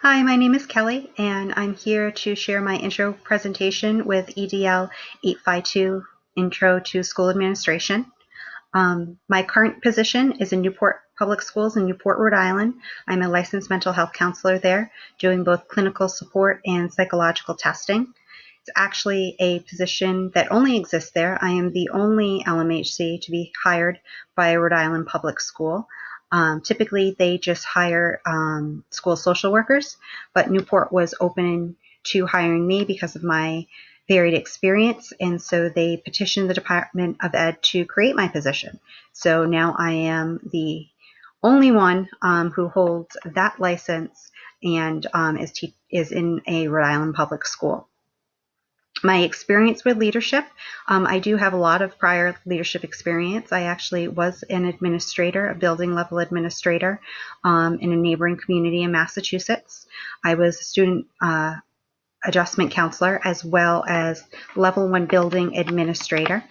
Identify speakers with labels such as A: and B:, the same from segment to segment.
A: Hi, my name is Kelly, and I'm here to share my intro presentation with EDL 852 Intro to School Administration. My current position is in Newport Public Schools in Newport, Rhode Island. I'm a licensed mental health counselor there, doing both clinical support and psychological testing. It's actually a position that only exists there. I am the only LMHC to be hired by a Rhode Island public school. Typically, they just hire school social workers, but Newport was open to hiring me because of my varied experience, and so they petitioned the Department of Ed to create my position. So now I am the only one who holds that license and is in a Rhode Island public school. My experience with leadership, I do have a lot of prior leadership experience. I actually was an administrator, a building level administrator in a neighboring community in Massachusetts. I was a student adjustment counselor as well as level 1 building administrator.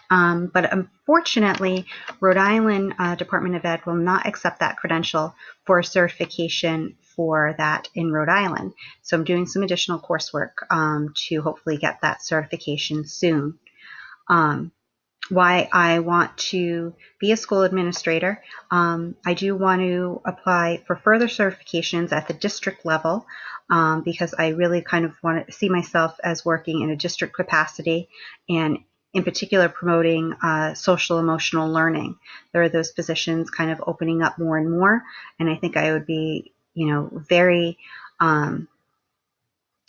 A: But unfortunately, Rhode Island Department of Ed will not accept that credential for certification for that in Rhode Island. So I'm doing some additional coursework to hopefully get that certification soon. Why I want to be a school administrator, I do want to apply for further certifications at the district level because I really kind of want to see myself as working in a district capacity and in particular promoting social emotional learning. There are those positions kind of opening up more and more, and I think I would be, very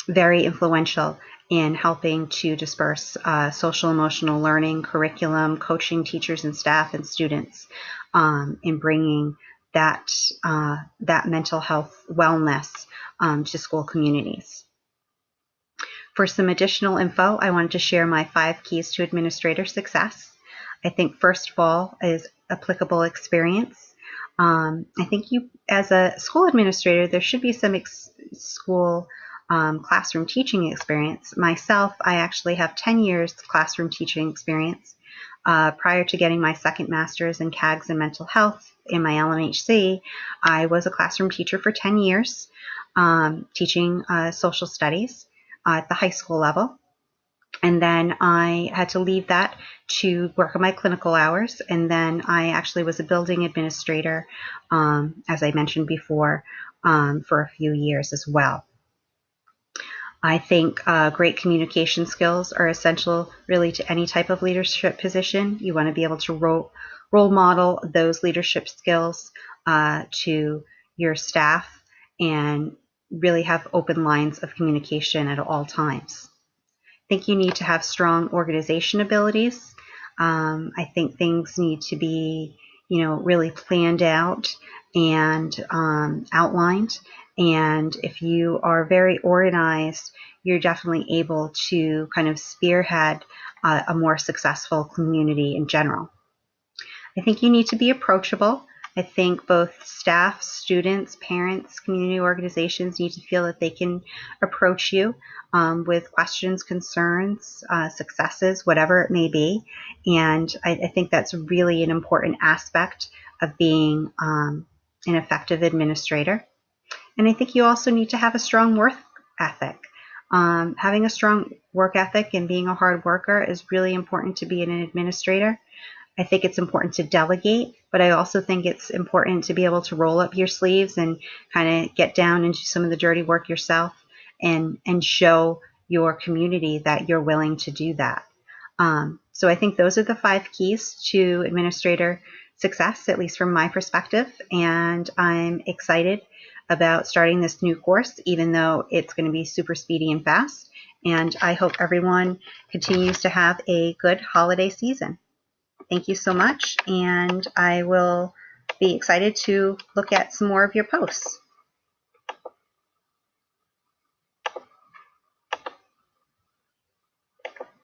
A: influential in helping to disperse social emotional learning curriculum, coaching teachers and staff and students in bringing that mental health wellness to school communities. For some additional info, I wanted to share my 5 keys to administrator success. I think first of all is applicable experience. I think you, as a school administrator, there should be some school classroom teaching experience. Myself, I actually have 10 years classroom teaching experience. Prior to getting my second master's in CAGS and mental health in my LMHC, I was a classroom teacher for 10 years, teaching social studies at the high school level. And then I had to leave that to work on my clinical hours. And then I actually was a building administrator, as I mentioned before, for a few years as well. I think great communication skills are essential really to any type of leadership position. You want to be able to role model those leadership skills to your staff and really have open lines of communication at all times. I think you need to have strong organization abilities. I think things need to be, really planned out and outlined. And if you are very organized, you're definitely able to kind of spearhead a more successful community in general. I think you need to be approachable. I think both staff, students, parents, community organizations need to feel that they can approach you with questions, concerns, successes, whatever it may be. And I think that's really an important aspect of being an effective administrator. And I think you also need to have a strong work ethic. Having a strong work ethic and being a hard worker is really important to be an administrator. I think it's important to delegate, but I also think it's important to be able to roll up your sleeves and kind of get down into some of the dirty work yourself and show your community that you're willing to do that. So I think those are the 5 keys to administrator success, at least from my perspective. And I'm excited about starting this new course, even though it's going to be super speedy and fast. And I hope everyone continues to have a good holiday season. Thank you so much, and I will be excited to look at some more of your posts.